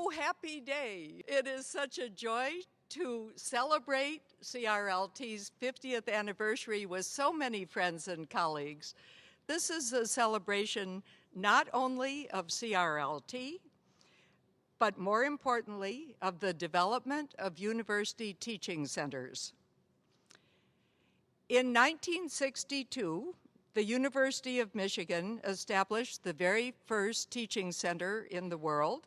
Oh, happy day. It is such a joy to celebrate CRLT's 50th anniversary with so many friends and colleagues. This is a celebration not only of CRLT, but more importantly, of the development of university teaching centers. In 1962, the University of Michigan established the very first teaching center in the world,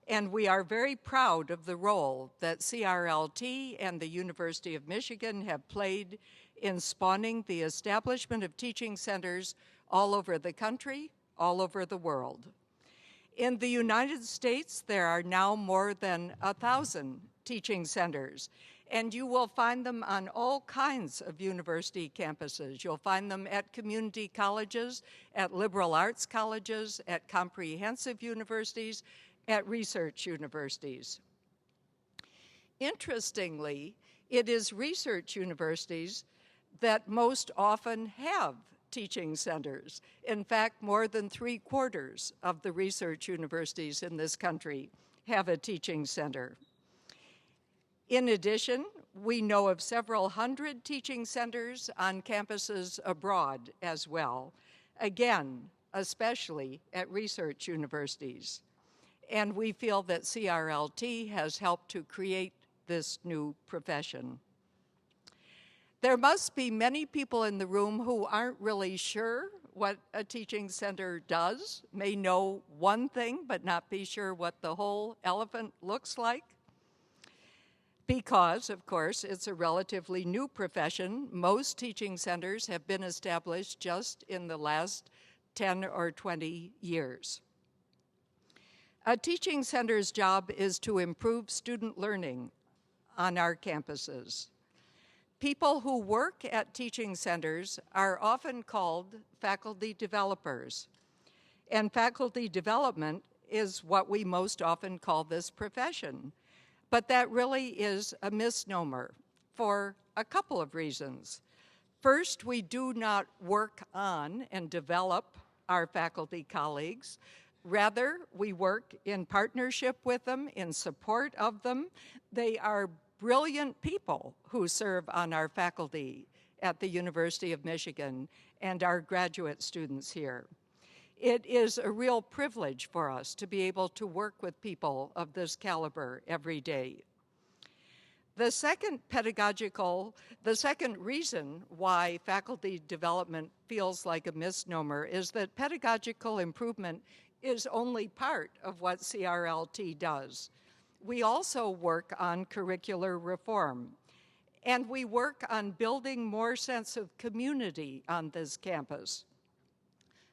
and we are very proud of the role that CRLT and the University of Michigan have played in spawning the establishment of teaching centers all over the country, all over the world. In the United States, there are now more than 1,000 teaching centers, and you will find them on all kinds of university campuses. You'll find them at community colleges, at liberal arts colleges, at comprehensive universities, at research universities. Interestingly, it is research universities that most often have teaching centers. In fact, more than 3/4 of the research universities in this country have a teaching center. In addition, we know of several hundred teaching centers on campuses abroad as well, again, especially at research universities. And we feel that CRLT has helped to create this new profession. There must be many people in the room who aren't really sure what a teaching center does, may know one thing but not be sure what the whole elephant looks like. Because, of course, it's a relatively new profession. Most teaching centers have been established just in the last 10 or 20 years. A teaching center's job is to improve student learning on our campuses. People who work at teaching centers are often called faculty developers. And faculty development is what we most often call this profession. But that really is a misnomer for a couple of reasons. First, we do not work on and develop our faculty colleagues. Rather, we work in partnership with them, in support of them. They are brilliant people who serve on our faculty at the University of Michigan and our graduate students here. It is a real privilege for us to be able to work with people of this caliber every day. The second reason why faculty development feels like a misnomer is that pedagogical improvement is only part of what CRLT does. We also work on curricular reform, and we work on building more sense of community on this campus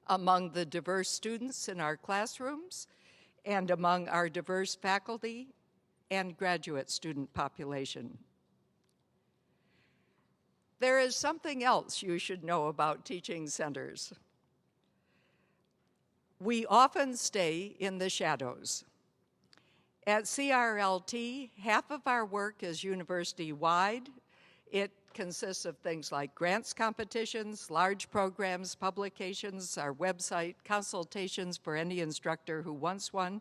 among the diverse students in our classrooms and among our diverse faculty and graduate student population. There is something else you should know about teaching centers. We often stay in the shadows. At CRLT, half of our work is university-wide. It consists of things like grants competitions, large programs, publications, our website, consultations for any instructor who wants one.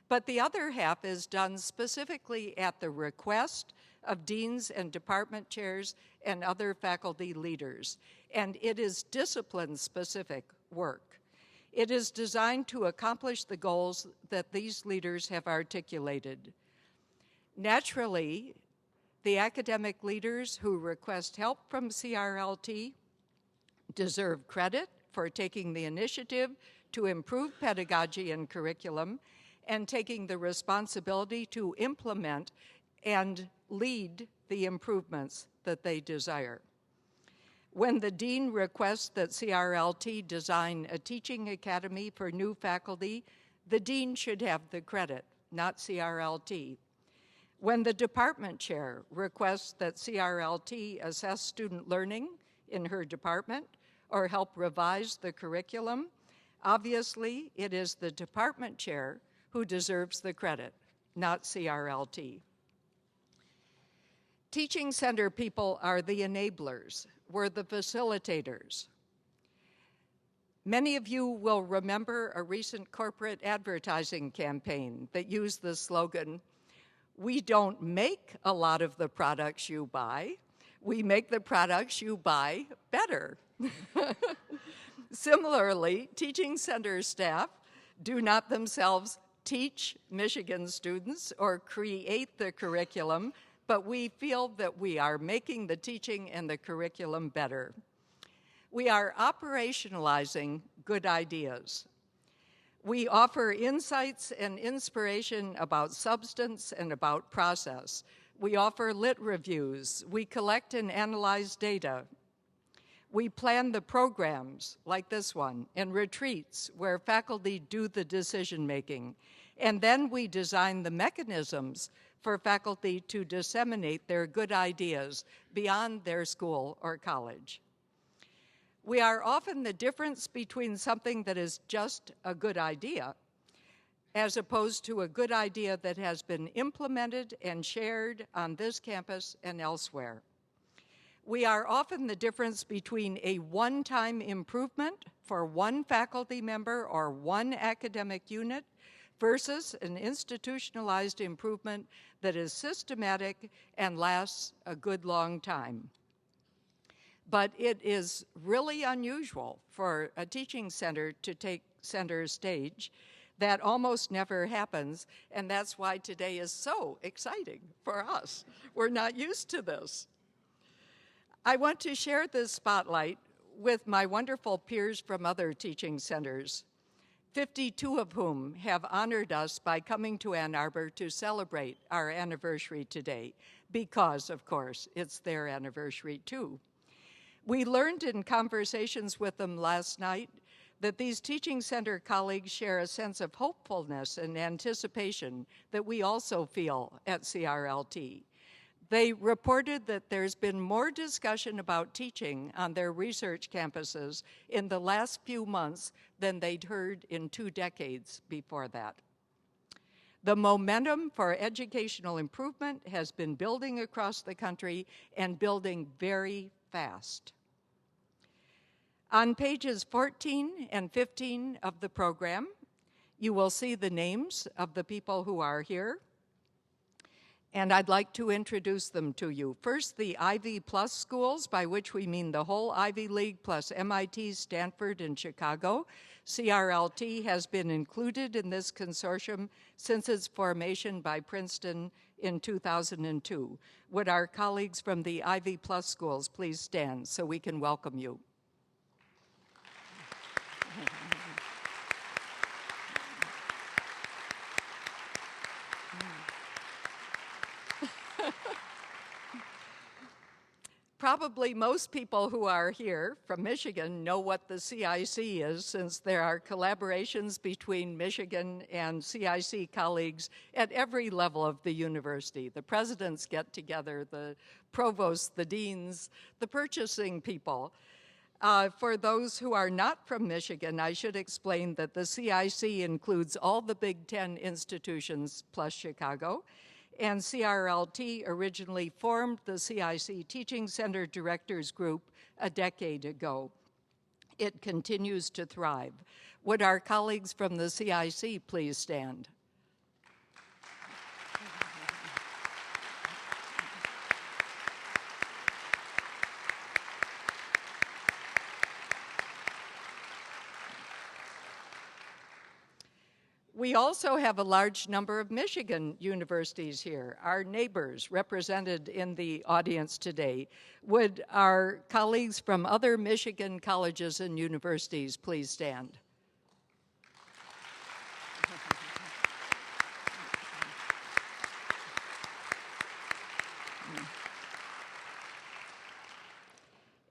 But the other half is done specifically at the request of deans and department chairs and other faculty leaders. And it is discipline-specific work. It is designed to accomplish the goals that these leaders have articulated. Naturally, the academic leaders who request help from CRLT deserve credit for taking the initiative to improve pedagogy and curriculum and taking the responsibility to implement and lead the improvements that they desire. When the dean requests that CRLT design a teaching academy for new faculty, the dean should have the credit, not CRLT. When the department chair requests that CRLT assess student learning in her department or help revise the curriculum, obviously it is the department chair who deserves the credit, not CRLT. Teaching center people are the enablers. We're the facilitators. Many of you will remember a recent corporate advertising campaign that used the slogan, "We don't make a lot of the products you buy, we make the products you buy better." Similarly, teaching center staff do not themselves teach Michigan students or create the curriculum, but we feel that we are making the teaching and the curriculum better. We are operationalizing good ideas. We offer insights and inspiration about substance and about process. We offer lit reviews. We collect and analyze data. We plan the programs, like this one, and retreats where faculty do the decision-making. And then we design the mechanisms for faculty to disseminate their good ideas beyond their school or college. We are often the difference between something that is just a good idea as opposed to a good idea that has been implemented and shared on this campus and elsewhere. We are often the difference between a one-time improvement for one faculty member or one academic unit versus an institutionalized improvement that is systematic and lasts a good long time. But it is really unusual for a teaching center to take center stage. That almost never happens, and that's why today is so exciting for us. We're not used to this. I want to share this spotlight with my wonderful peers from other teaching centers, 52 of whom have honored us by coming to Ann Arbor to celebrate our anniversary today, because, of course, it's their anniversary too. We learned in conversations with them last night that these teaching center colleagues share a sense of hopefulness and anticipation that we also feel at CRLT. They reported that there's been more discussion about teaching on their research campuses in the last few months than they'd heard in 2 decades before that. The momentum for educational improvement has been building across the country and building very fast. On pages 14 and 15 of the program, you will see the names of the people who are here, and I'd like to introduce them to you. First, the Ivy Plus schools, by which we mean the whole Ivy League plus MIT, Stanford, and Chicago. CRLT has been included in this consortium since its formation by Princeton in 2002. Would our colleagues from the Ivy Plus schools please stand so we can welcome you? Probably most people who are here from Michigan know what the CIC is, since there are collaborations between Michigan and CIC colleagues at every level of the university. The presidents get together, the provosts, the deans, the purchasing people. For those who are not from Michigan, I should explain that the CIC includes all the Big Ten institutions plus Chicago. And CRLT originally formed the CIC Teaching Center Directors Group a decade ago. It continues to thrive. Would our colleagues from the CIC please stand? We also have a large number of Michigan universities here, our neighbors represented in the audience today. Would our colleagues from other Michigan colleges and universities please stand?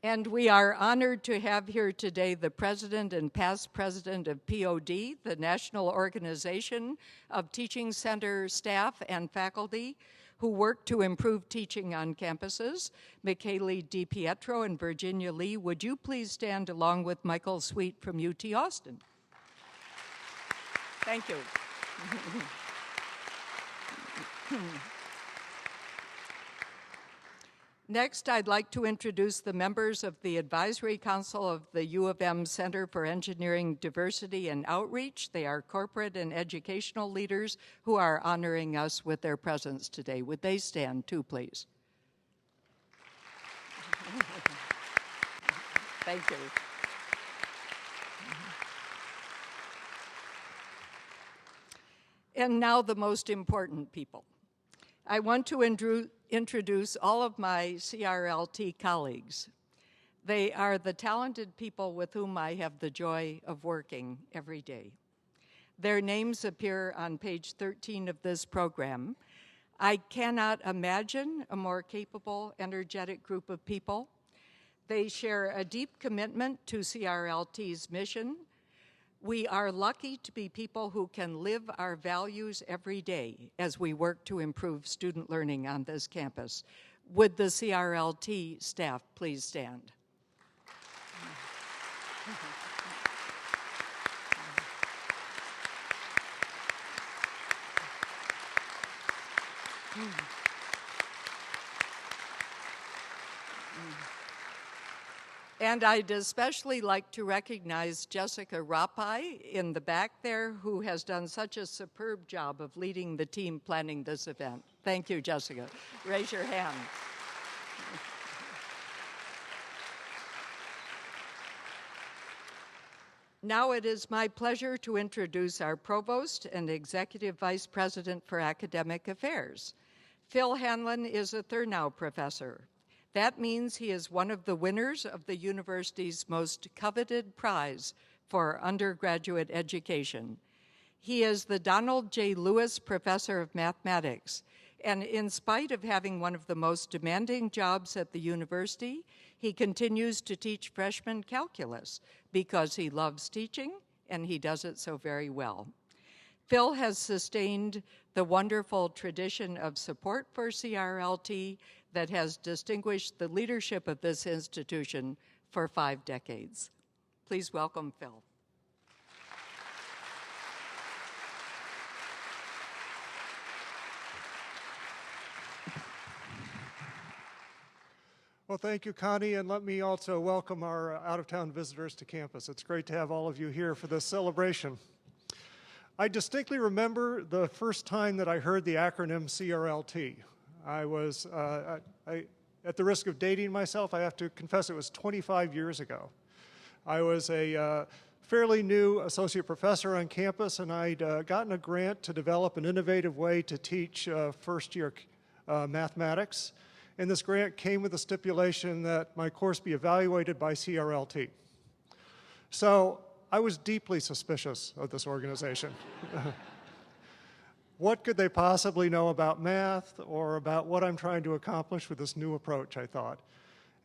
And we are honored to have here today the president and past president of POD, the National Organization of Teaching Center staff and faculty who work to improve teaching on campuses. Michele DiPietro and Virginia Lee, would you please stand along with Michael Sweet from UT Austin? Thank you. Next, I'd like to introduce the members of the Advisory Council of the U of M Center for Engineering Diversity and Outreach. They are corporate and educational leaders who are honoring us with their presence today. Would they stand too, please? Thank you. And now the most important people. I want to introduce all of my CRLT colleagues. They are the talented people with whom I have the joy of working every day. Their names appear on page 13 of this program. I cannot imagine a more capable, energetic group of people. They share a deep commitment to CRLT's mission. We are lucky to be people who can live our values every day as we work to improve student learning on this campus. Would the CRLT staff please stand? And I'd especially like to recognize Jessica Rappai in the back there, who has done such a superb job of leading the team planning this event. Thank you, Jessica. Raise your hand. Now it is my pleasure to introduce our Provost and Executive Vice President for Academic Affairs. Phil Hanlon is a Thurnow Professor. That means he is one of the winners of the university's most coveted prize for undergraduate education. He is the Donald J. Lewis Professor of Mathematics, and in spite of having one of the most demanding jobs at the university, he continues to teach freshman calculus because he loves teaching and he does it so very well. Phil has sustained the wonderful tradition of support for CRLT that has distinguished the leadership of this institution for 5 decades. Please welcome Phil. Well, thank you, Connie, and let me also welcome our out-of-town visitors to campus. It's great to have all of you here for this celebration. I distinctly remember the first time that I heard the acronym CRLT. I was, at the risk of dating myself, I have to confess it was 25 years ago. I was a fairly new associate professor on campus, and I'd gotten a grant to develop an innovative way to teach first-year mathematics. And this grant came with a stipulation that my course be evaluated by CRLT. So I was deeply suspicious of this organization. What could they possibly know about math or about what I'm trying to accomplish with this new approach, I thought.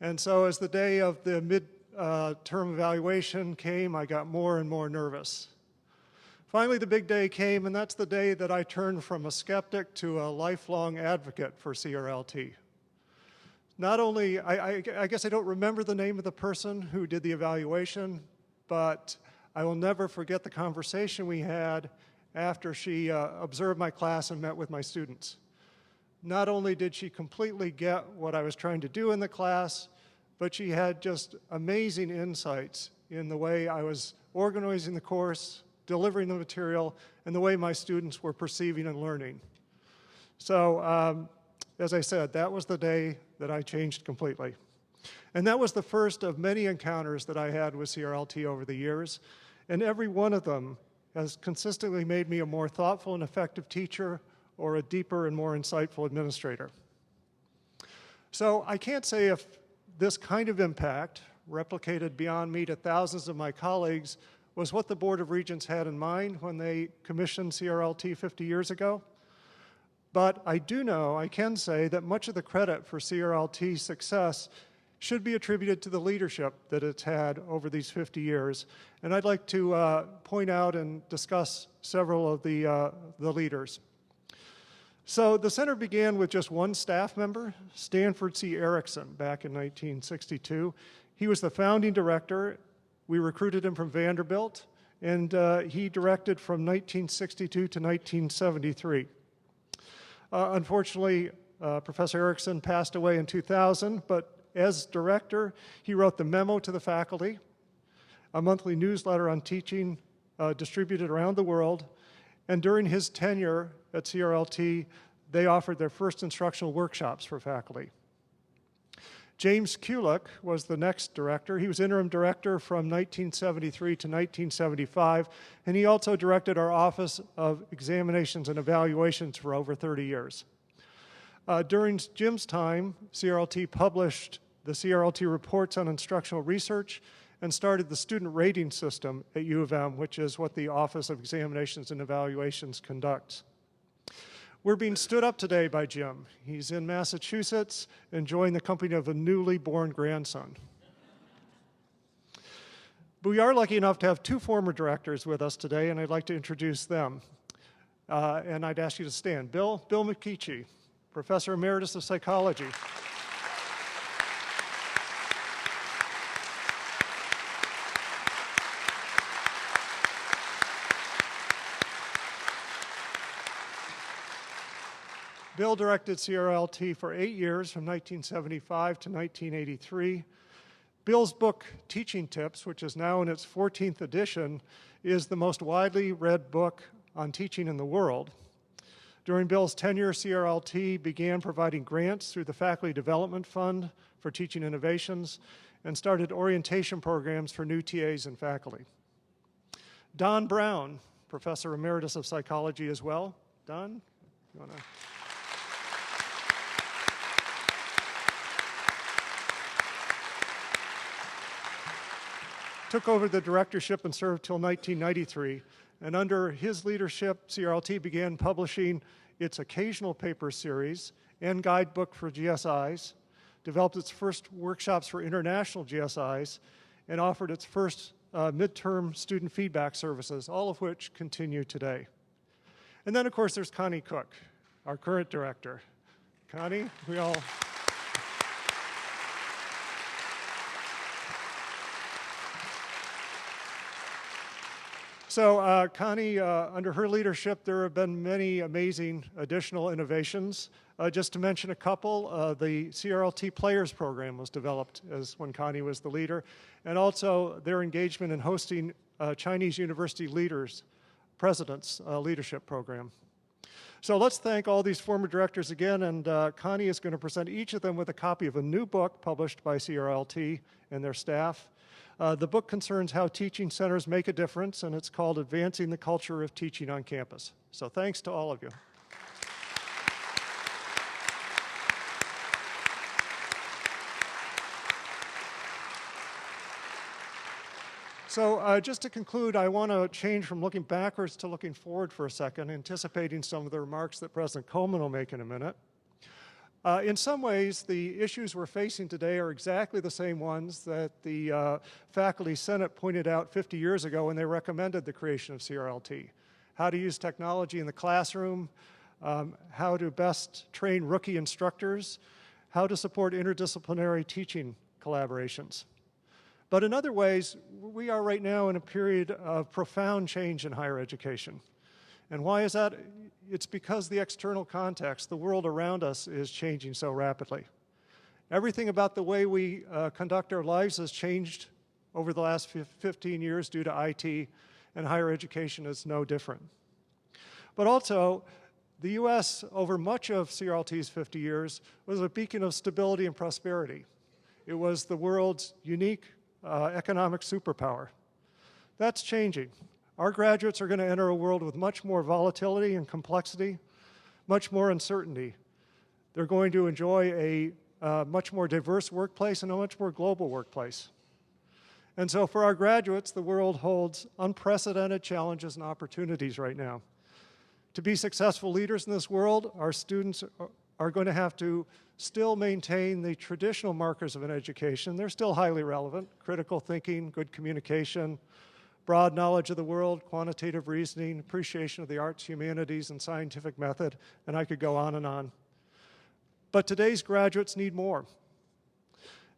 And so as the day of the mid-term evaluation came, I got more and more nervous. Finally, the big day came, and that's the day that I turned from a skeptic to a lifelong advocate for CRLT. Not only, I guess I don't remember the name of the person who did the evaluation, but I will never forget the conversation we had after she observed my class and met with my students. Not only did she completely get what I was trying to do in the class, but she had just amazing insights in the way I was organizing the course, delivering the material, and the way my students were perceiving and learning. So, as I said, that was the day that I changed completely. And that was the first of many encounters that I had with CRLT over the years, and every one of them has consistently made me a more thoughtful and effective teacher or a deeper and more insightful administrator. So I can't say if this kind of impact, replicated beyond me to thousands of my colleagues, was what the Board of Regents had in mind when they commissioned CRLT 50 years ago. But I do know, I can say, that much of the credit for CRLT's success should be attributed to the leadership that it's had over these 50 years. And I'd like to point out and discuss several of the leaders. So the center began with just one staff member, Stanford C. Erickson, back in 1962. He was the founding director. We recruited him from Vanderbilt, and he directed from 1962 to 1973. Unfortunately, Professor Erickson passed away in 2000, but as director, he wrote the memo to the faculty, a monthly newsletter on teaching distributed around the world, and during his tenure at CRLT, they offered their first instructional workshops for faculty. James Kulick was the next director. He was interim director from 1973 to 1975, and he also directed our Office of Examinations and Evaluations for over 30 years. During Jim's time, CRLT published the CRLT reports on instructional research and started the student rating system at U of M, which is what the Office of Examinations and Evaluations conducts. We're being stood up today by Jim. He's in Massachusetts, enjoying the company of a newly born grandson. But we are lucky enough to have two former directors with us today, and I'd like to introduce them. And I'd ask you to stand. Bill McKeechee, Professor Emeritus of Psychology. Bill directed CRLT for 8 years, from 1975 to 1983. Bill's book, Teaching Tips, which is now in its 14th edition, is the most widely read book on teaching in the world. During Bill's tenure, CRLT began providing grants through the Faculty Development Fund for Teaching Innovations and started orientation programs for new TAs and faculty. Don Brown, Professor Emeritus of Psychology as well. Don, you want to... took over the directorship and served till 1993. And under his leadership, CRLT began publishing its occasional paper series and guidebook for GSIs, developed its first workshops for international GSIs, and offered its first midterm student feedback services, all of which continue today. And then, of course, there's Connie Cook, our current director. Connie, we all... So Connie, under her leadership, there have been many amazing additional innovations. Just to mention a couple, the CRLT Players Program was developed when Connie was the leader, and also their engagement in hosting Chinese University Leaders, President's Leadership Program. So let's thank all these former directors again, and Connie is going to present each of them with a copy of a new book published by CRLT and their staff. The book concerns how teaching centers make a difference, and it's called Advancing the Culture of Teaching on Campus. So thanks to all of you. So just to conclude, I want to change from looking backwards to looking forward for a second, anticipating some of the remarks that President Coleman will make in a minute. In some ways, the issues we're facing today are exactly the same ones that the Faculty Senate pointed out 50 years ago when they recommended the creation of CRLT. How to use technology in the classroom, how to best train rookie instructors, how to support interdisciplinary teaching collaborations. But in other ways, we are right now in a period of profound change in higher education. And why is that? It's because the external context, the world around us, is changing so rapidly. Everything about the way we conduct our lives has changed over the last 15 years due to IT, and higher education is no different. But also, the U.S., over much of CRLT's 50 years, was a beacon of stability and prosperity. It was the world's unique economic superpower. That's changing. Our graduates are going to enter a world with much more volatility and complexity, much more uncertainty. They're going to enjoy a much more diverse workplace and a much more global workplace. And so for our graduates, the world holds unprecedented challenges and opportunities right now. To be successful leaders in this world, our students are going to have to still maintain the traditional markers of an education. They're still highly relevant: critical thinking, good communication, broad knowledge of the world, quantitative reasoning, appreciation of the arts, humanities, and scientific method, and I could go on and on. But today's graduates need more.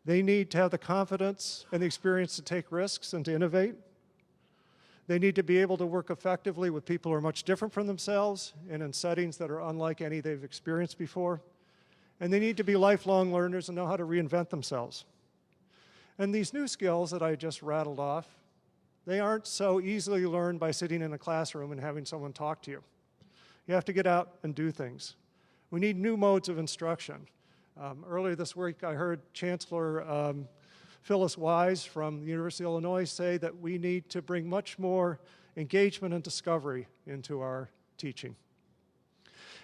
They need to have the confidence and the experience to take risks and to innovate. They need to be able to work effectively with people who are much different from themselves and in settings that are unlike any they've experienced before. And they need to be lifelong learners and know how to reinvent themselves. And these new skills that I just rattled off, they aren't so easily learned by sitting in a classroom and having someone talk to you. You have to get out and do things. We need new modes of instruction. Earlier this week, I heard Chancellor Phyllis Wise from the University of Illinois say that we need to bring much more engagement and discovery into our teaching.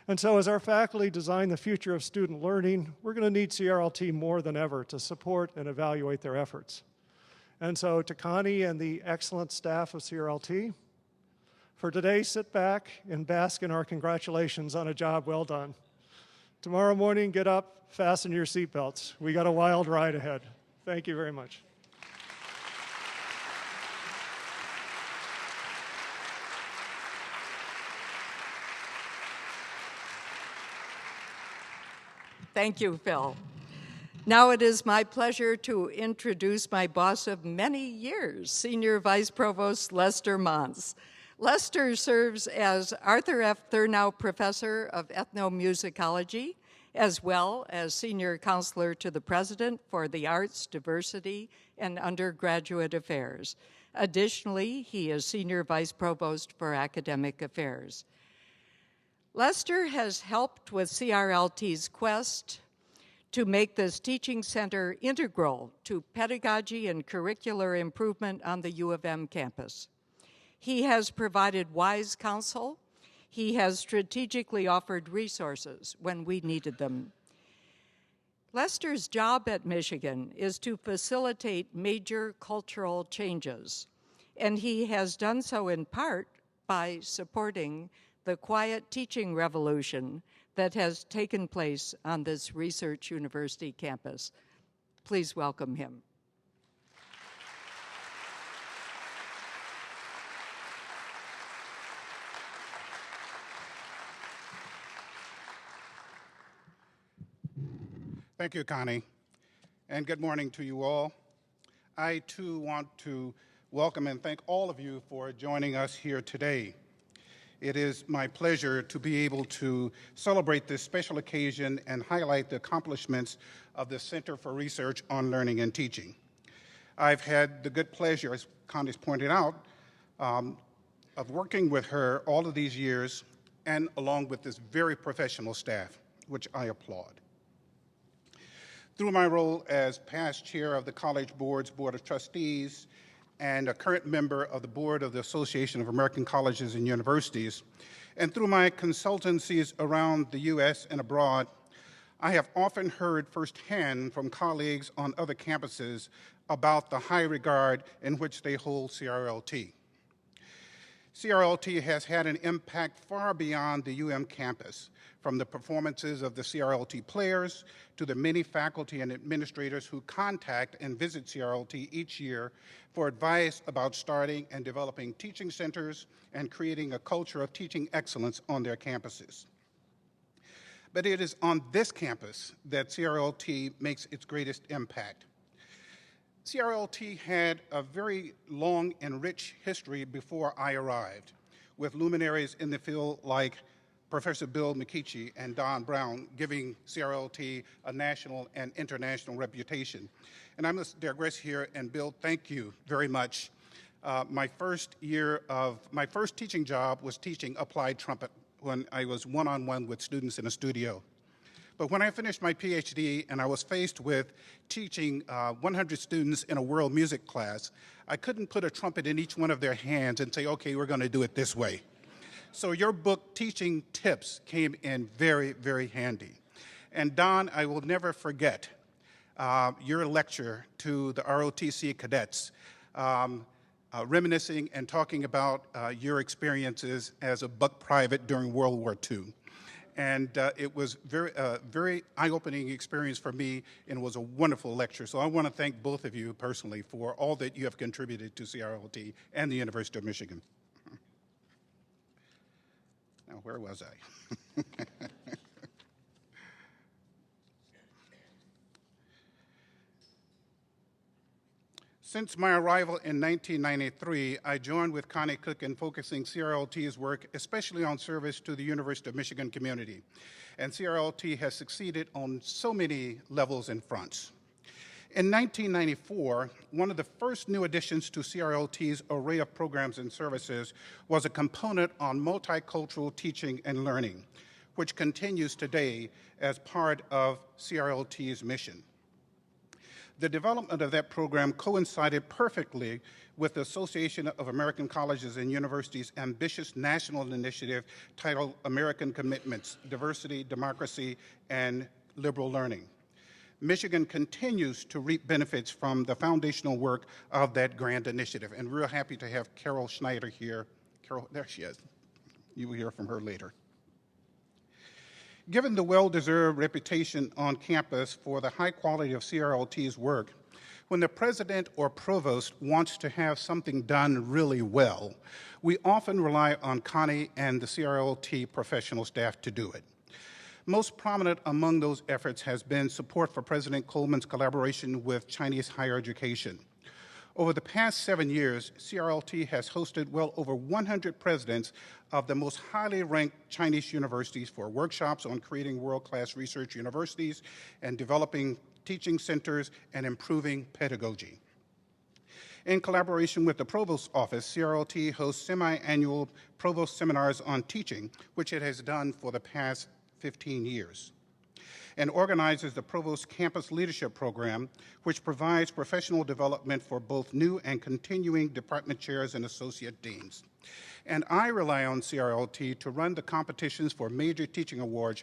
And so as our faculty design the future of student learning, we're going to need CRLT more than ever to support and evaluate their efforts. And so to Connie and the excellent staff of CRLT, for today, sit back and bask in our congratulations on a job well done. Tomorrow morning, get up, fasten your seatbelts. We got a wild ride ahead. Thank you very much. Thank you, Phil. Now it is my pleasure to introduce my boss of many years, Senior Vice Provost Lester Monts. Lester serves as Arthur F. Thurnau Professor of Ethnomusicology, as well as Senior Counselor to the President for the Arts, Diversity, and Undergraduate Affairs. Additionally, he is Senior Vice Provost for Academic Affairs. Lester has helped with CRLT's quest to make this teaching center integral to pedagogy and curricular improvement on the U of M campus. He has provided wise counsel. He has strategically offered resources when we needed them. Lester's job at Michigan is to facilitate major cultural changes, and he has done so in part by supporting the quiet teaching revolution that has taken place on this research university campus. Please welcome him. Thank you, Connie, and good morning to you all. I, too, want to welcome and thank all of you for joining us here today. It is my pleasure to be able to celebrate this special occasion and highlight the accomplishments of the Center for Research on Learning and Teaching. I've had the good pleasure, as Connie's pointed out, of working with her all of these years and along with this very professional staff, which I applaud. Through my role as past chair of the College Board's Board of Trustees and a current member of the Board of the Association of American Colleges and Universities, and through my consultancies around the U.S. and abroad, I have often heard firsthand from colleagues on other campuses about the high regard in which they hold CRLT. CRLT has had an impact far beyond the UM campus, from the performances of the CRLT players to the many faculty and administrators who contact and visit CRLT each year for advice about starting and developing teaching centers and creating a culture of teaching excellence on their campuses. But it is on this campus that CRLT makes its greatest impact. CRLT had a very long and rich history before I arrived, with luminaries in the field like Professor Bill McKeechee and Don Brown giving CRLT a national and international reputation. And I must digress here, and Bill, thank you very much. My first teaching job was teaching applied trumpet when I was one-on-one with students in a studio. But when I finished my PhD and I was faced with teaching 100 students in a world music class, I couldn't put a trumpet in each one of their hands and say, okay, we're going to do it this way. So your book, Teaching Tips, came in very, very handy. And Don, I will never forget your lecture to the ROTC cadets, reminiscing and talking about your experiences as a buck private during World War II. And it was very eye-opening experience for me, and it was a wonderful lecture. So I want to thank both of you personally for all that you have contributed to CRLT and the University of Michigan. Now, where was I? Since my arrival in 1993, I joined with Connie Cook in focusing CRLT's work, especially on service to the University of Michigan community. And CRLT has succeeded on so many levels and fronts. In 1994, one of the first new additions to CRLT's array of programs and services was a component on multicultural teaching and learning, which continues today as part of CRLT's mission. The development of that program coincided perfectly with the Association of American Colleges and Universities' ambitious national initiative titled American Commitments, Diversity, Democracy, and Liberal Learning. Michigan continues to reap benefits from the foundational work of that grand initiative, and we're happy to have Carol Schneider here. Carol, there she is. You will hear from her later. Given the well-deserved reputation on campus for the high quality of CRLT's work, when the president or provost wants to have something done really well, we often rely on Connie and the CRLT professional staff to do it. Most prominent among those efforts has been support for President Coleman's collaboration with Chinese higher education. Over the past 7 years, CRLT has hosted well over 100 presidents of the most highly ranked Chinese universities for workshops on creating world-class research universities and developing teaching centers and improving pedagogy. In collaboration with the Provost's office, CRLT hosts semi-annual Provost seminars on teaching, which it has done for the past 15 years, and organizes the Provost Campus Leadership Program, which provides professional development for both new and continuing department chairs and associate deans. And I rely on CRLT to run the competitions for major teaching awards,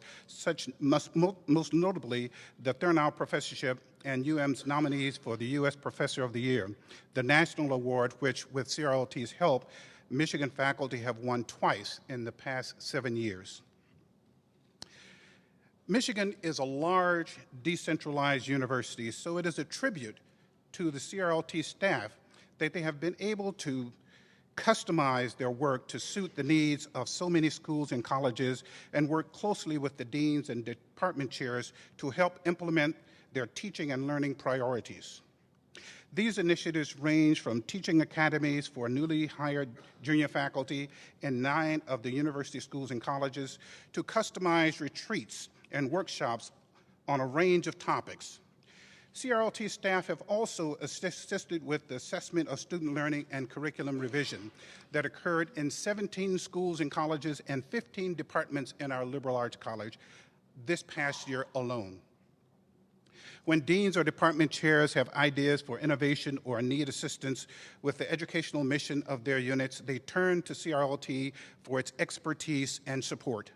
most notably the Thurnau Professorship and UM's nominees for the U.S. Professor of the Year, the national award which, with CRLT's help, Michigan faculty have won twice in the past 7 years. Michigan is a large, decentralized university, so it is a tribute to the CRLT staff that they have been able to customize their work to suit the needs of so many schools and colleges and work closely with the deans and department chairs to help implement their teaching and learning priorities. These initiatives range from teaching academies for newly hired junior faculty in 9 of the university schools and colleges to customized retreats and workshops on a range of topics. CRLT staff have also assisted with the assessment of student learning and curriculum revision that occurred in 17 schools and colleges and 15 departments in our liberal arts college this past year alone. When deans or department chairs have ideas for innovation or need assistance with the educational mission of their units, they turn to CRLT for its expertise and support.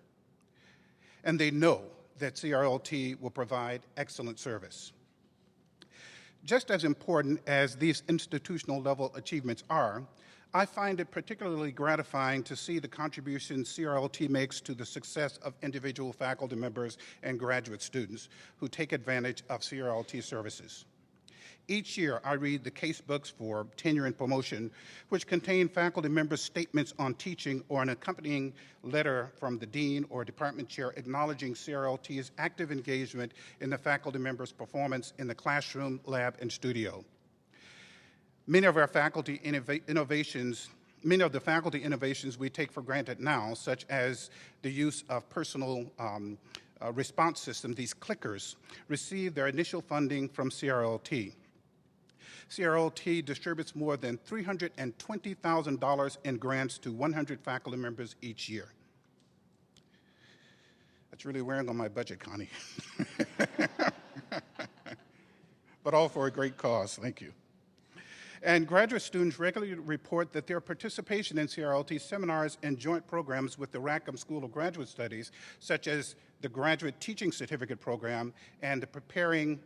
And they know that CRLT will provide excellent service. Just as important as these institutional level achievements are, I find it particularly gratifying to see the contributions CRLT makes to the success of individual faculty members and graduate students who take advantage of CRLT services. Each year, I read the case books for tenure and promotion, which contain faculty members' statements on teaching or an accompanying letter from the dean or department chair acknowledging CRLT's active engagement in the faculty members' performance in the classroom, lab, and studio. Many of the faculty innovations we take for granted now, such as the use of personal response systems, these clickers, receive their initial funding from CRLT. CRLT distributes more than $320,000 in grants to 100 faculty members each year. That's really wearing on my budget, Connie. But all for a great cause. Thank you. And graduate students regularly report that their participation in CRLT seminars and joint programs with the Rackham School of Graduate Studies, such as the Graduate Teaching Certificate Program and the preparing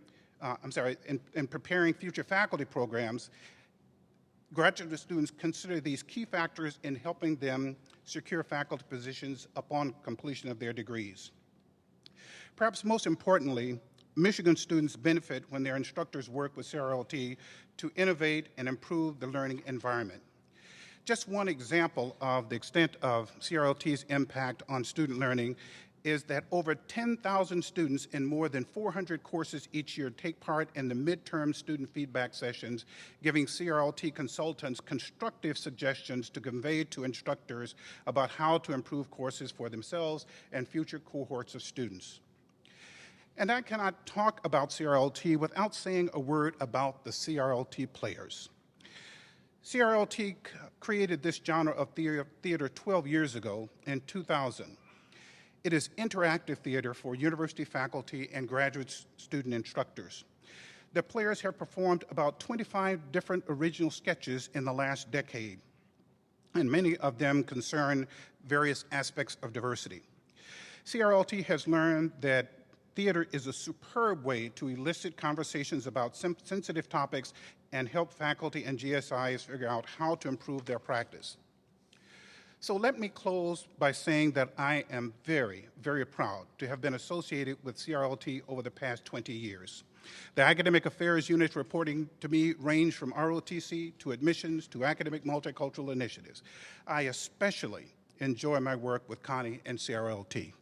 future faculty programs, graduate students consider these key factors in helping them secure faculty positions upon completion of their degrees. Perhaps most importantly, Michigan students benefit when their instructors work with CRLT to innovate and improve the learning environment. Just one example of the extent of CRLT's impact on student learning is that over 10,000 students in more than 400 courses each year take part in the midterm student feedback sessions, giving CRLT consultants constructive suggestions to convey to instructors about how to improve courses for themselves and future cohorts of students. And I cannot talk about CRLT without saying a word about the CRLT players. CRLT created this genre of theater 12 years ago in 2000. It is interactive theater for university faculty and graduate student instructors. The players have performed about 25 different original sketches in the last decade, and many of them concern various aspects of diversity. CRLT has learned that theater is a superb way to elicit conversations about sensitive topics and help faculty and GSIs figure out how to improve their practice. So let me close by saying that I am very, very proud to have been associated with CRLT over the past 20 years. The academic affairs units reporting to me range from ROTC to admissions to academic multicultural initiatives. I especially enjoy my work with Connie and CRLT.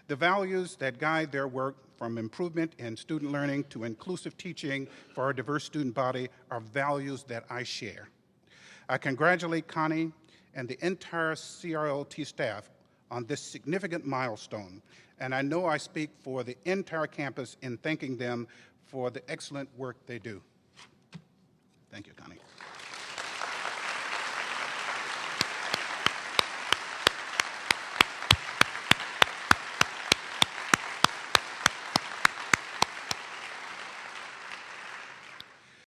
The values that guide their work, from improvement in student learning to inclusive teaching for our diverse student body, are values that I share. I congratulate Connie and the entire CRLT staff on this significant milestone, and I know I speak for the entire campus in thanking them for the excellent work they do. Thank you, Connie.